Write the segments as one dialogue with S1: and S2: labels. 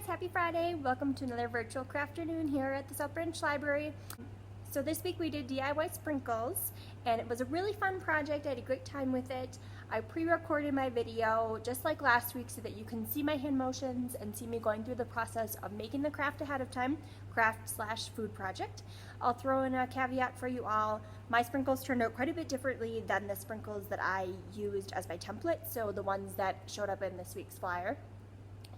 S1: guys, happy Friday. Welcome to another virtual Crafternoon here at the South Branch Library. So this week we did DIY sprinkles and it was a really fun project. I had a great time with it. I pre-recorded my video just like last week so that you can see my hand motions and see me going through the process of making the craft ahead of time, craft/food project. I'll throw in a caveat for you all. My sprinkles turned out quite a bit differently than the sprinkles that I used as my template, so the ones that showed up in this week's flyer.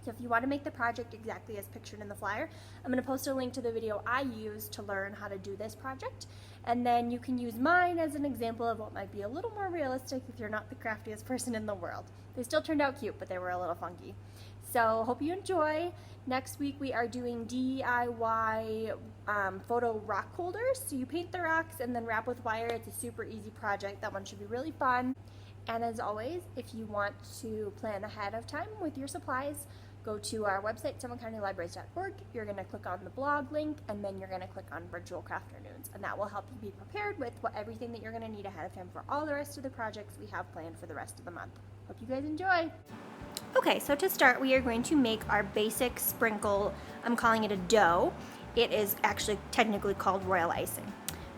S1: So if you want to make the project exactly as pictured in the flyer, I'm going to post a link to the video I used to learn how to do this project. And then you can use mine as an example of what might be a little more realistic if you're not the craftiest person in the world. They still turned out cute, but they were a little funky. So hope you enjoy. Next week we are doing DIY photo rock holders. So you paint the rocks and then wrap with wire. It's a super easy project. That one should be really fun. And as always, if you want to plan ahead of time with your supplies, go to our website, SummerCountyLibraries.org. You're going to click on the blog link, and then you're going to click on Virtual Crafternoons, and that will help you be prepared with everything that you're going to need ahead of time for all the rest of the projects we have planned for the rest of the month. Hope you guys enjoy! Okay, so to start, we are going to make our basic sprinkle. I'm calling it a dough. It is actually technically called royal icing.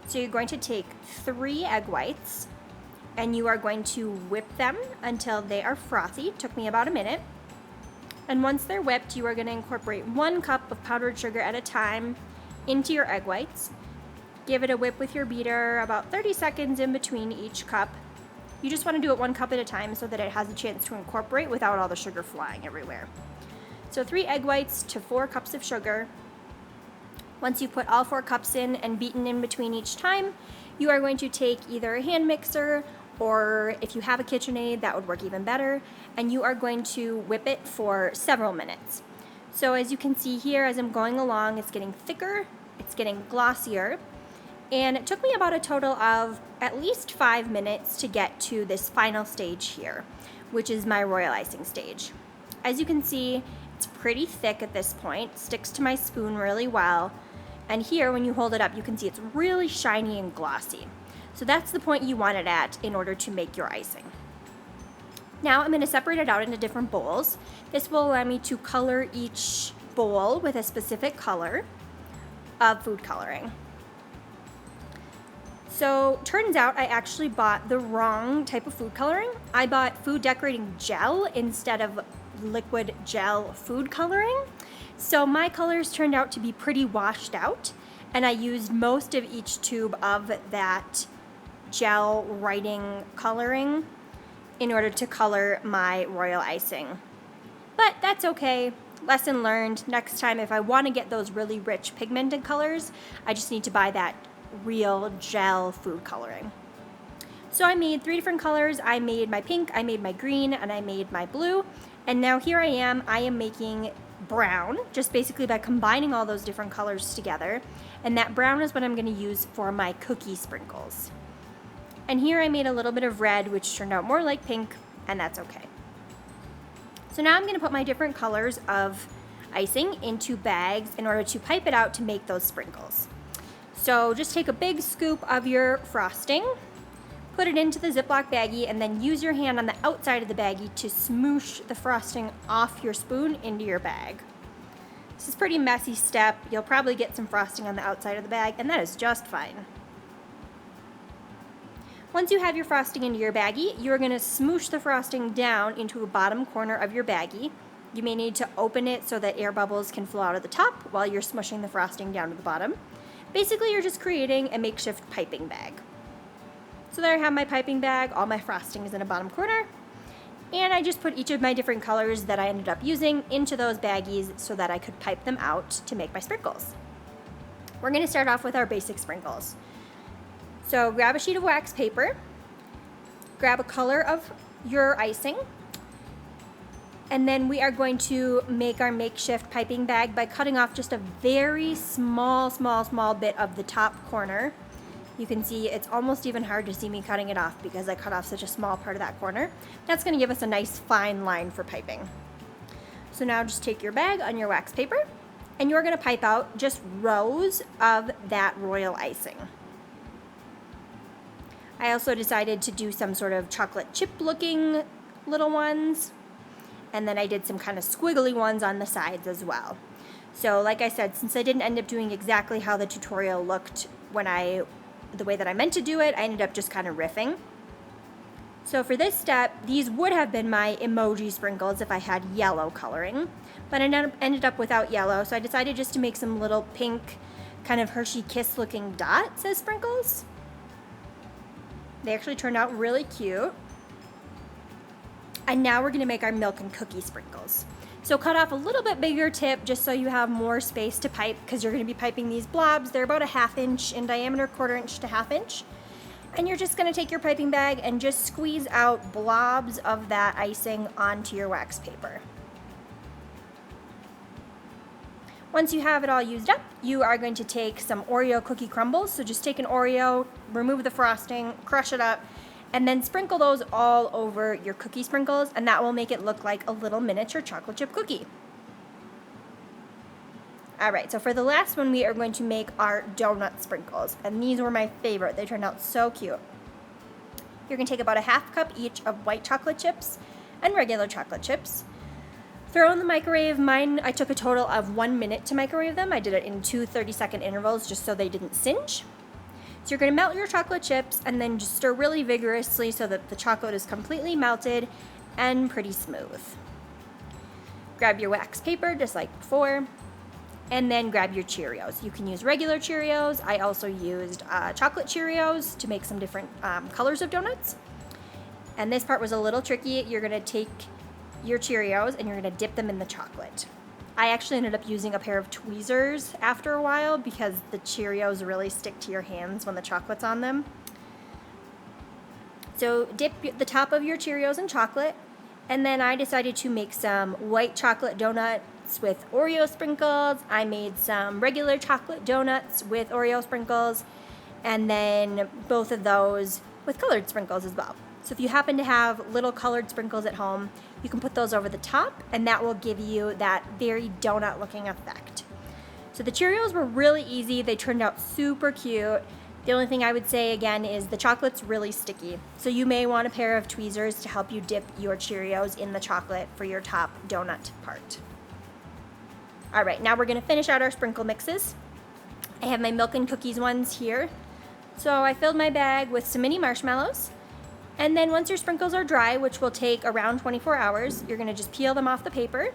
S1: So you're going to take 3 egg whites, and you are going to whip them until they are frothy. It took me about a minute. And once they're whipped, you are going to incorporate 1 cup of powdered sugar at a time into your egg whites. Give it a whip with your beater, about 30 seconds in between each cup. You just want to do it 1 cup at a time so that it has a chance to incorporate without all the sugar flying everywhere. So 3 egg whites to 4 cups of sugar. Once you put all 4 cups in and beaten in between each time, you are going to take either a hand mixer, or if you have a KitchenAid, that would work even better, and you are going to whip it for several minutes. So as you can see here, as I'm going along, it's getting thicker, it's getting glossier, and it took me about a total of at least 5 minutes to get to this final stage here, which is my royal icing stage. As you can see, it's pretty thick at this point, sticks to my spoon really well, and here when you hold it up, you can see it's really shiny and glossy. So that's the point you want it at in order to make your icing. Now I'm going to separate it out into different bowls. This will allow me to color each bowl with a specific color of food coloring. So turns out I actually bought the wrong type of food coloring. I bought food decorating gel instead of liquid gel food coloring. So my colors turned out to be pretty washed out, and I used most of each tube of that gel writing coloring in order to color my royal icing. But that's okay. Lesson learned. Next time, if I want to get those really rich pigmented colors, I just need to buy that real gel food coloring. So I made 3 different colors. I made my pink, I made my green, and I made my blue. And now here I am making brown, just basically by combining all those different colors together. And that brown is what I'm going to use for my cookie sprinkles. And here I made a little bit of red, which turned out more like pink, and that's okay. So now I'm going to put my different colors of icing into bags in order to pipe it out to make those sprinkles. So just take a big scoop of your frosting, put it into the Ziploc baggie, and then use your hand on the outside of the baggie to smoosh the frosting off your spoon into your bag. This is a pretty messy step. You'll probably get some frosting on the outside of the bag, and that is just fine. Once you have your frosting into your baggie, you're going to smoosh the frosting down into a bottom corner of your baggie. You may need to open it so that air bubbles can flow out of the top while you're smushing the frosting down to the bottom. Basically, you're just creating a makeshift piping bag. So there I have my piping bag. All my frosting is in a bottom corner. And I just put each of my different colors that I ended up using into those baggies so that I could pipe them out to make my sprinkles. We're going to start off with our basic sprinkles. So grab a sheet of wax paper, grab a color of your icing, and then we are going to make our makeshift piping bag by cutting off just a very small bit of the top corner. You can see it's almost even hard to see me cutting it off because I cut off such a small part of that corner. That's going to give us a nice fine line for piping. So now just take your bag on your wax paper, and you're going to pipe out just rows of that royal icing. I also decided to do some sort of chocolate chip looking little ones. and then I did some kind of squiggly ones on the sides as well. So like I said, since I didn't end up doing exactly how the tutorial looked the way that I meant to do it, I ended up just kind of riffing. So for this step, these would have been my emoji sprinkles if I had yellow coloring, but I ended up without yellow, so I decided just to make some little pink, kind of Hershey Kiss looking dots as sprinkles. They actually turned out really cute. And now we're gonna make our milk and cookie sprinkles. So cut off a little bit bigger tip just so you have more space to pipe, because you're gonna be piping these blobs. They're about a 1/2 inch in diameter, 1/4 inch to 1/2 inch. And you're just gonna take your piping bag and just squeeze out blobs of that icing onto your wax paper. Once you have it all used up, you are going to take some Oreo cookie crumbles. So just take an Oreo, remove the frosting, crush it up, and then sprinkle those all over your cookie sprinkles, and that will make it look like a little miniature chocolate chip cookie. All right, so for the last one, we are going to make our donut sprinkles, and these were my favorite. They turned out so cute. You're gonna take about a 1/2 cup each of white chocolate chips and regular chocolate chips. Throw in the microwave. Mine, I took a total of 1 minute to microwave them. I did it in 2 30-second intervals just so they didn't singe. So you're gonna melt your chocolate chips and then just stir really vigorously so that the chocolate is completely melted and pretty smooth. Grab your wax paper just like before, and then grab your Cheerios. You can use regular Cheerios. I also used chocolate Cheerios to make some different colors of donuts. And this part was a little tricky. You're gonna take your Cheerios and you're gonna dip them in the chocolate. I actually ended up using a pair of tweezers after a while because the Cheerios really stick to your hands when the chocolate's on them. So dip the top of your Cheerios in chocolate, and then I decided to make some white chocolate donuts with Oreo sprinkles. I made some regular chocolate donuts with Oreo sprinkles, and then both of those with colored sprinkles as well. So if you happen to have little colored sprinkles at home, you can put those over the top, and that will give you that very donut looking effect. So the Cheerios were really easy. They turned out super cute. The only thing I would say again is the chocolate's really sticky. So you may want a pair of tweezers to help you dip your Cheerios in the chocolate for your top donut part. All right, now we're gonna finish out our sprinkle mixes. I have my milk and cookies ones here. So I filled my bag with some mini marshmallows. And then once your sprinkles are dry, which will take around 24 hours, you're gonna just peel them off the paper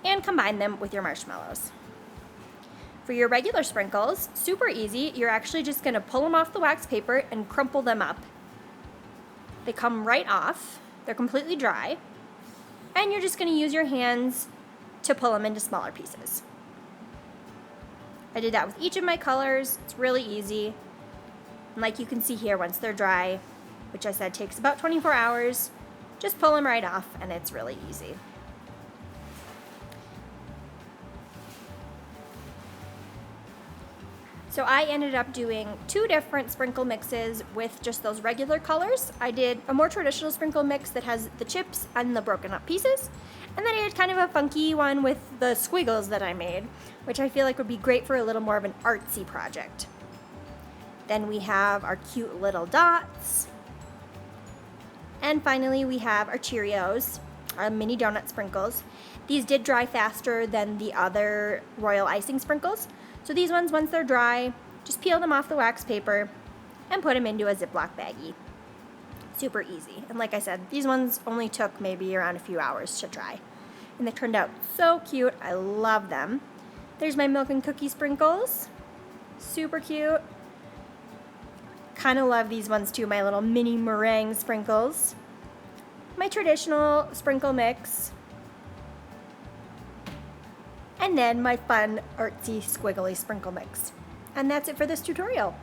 S1: and combine them with your marshmallows. For your regular sprinkles, super easy. You're actually just gonna pull them off the wax paper and crumple them up. They come right off. They're completely dry. And you're just gonna use your hands to pull them into smaller pieces. I did that with each of my colors. It's really easy. And like you can see here, once they're dry, which I said takes about 24 hours, just pull them right off and it's really easy. So I ended up doing 2 different sprinkle mixes with just those regular colors. I did a more traditional sprinkle mix that has the chips and the broken up pieces. And then I did kind of a funky one with the squiggles that I made, which I feel like would be great for a little more of an artsy project. Then we have our cute little dots. And finally, we have our Cheerios, our mini donut sprinkles. These did dry faster than the other royal icing sprinkles. So these ones, once they're dry, just peel them off the wax paper and put them into a Ziploc baggie. Super easy. And like I said, these ones only took maybe around a few hours to dry. And they turned out so cute. I love them. There's my milk and cookie sprinkles. Super cute. Kind of love these ones too, my little mini meringue sprinkles. My traditional sprinkle mix. And then my fun artsy squiggly sprinkle mix. And that's it for this tutorial.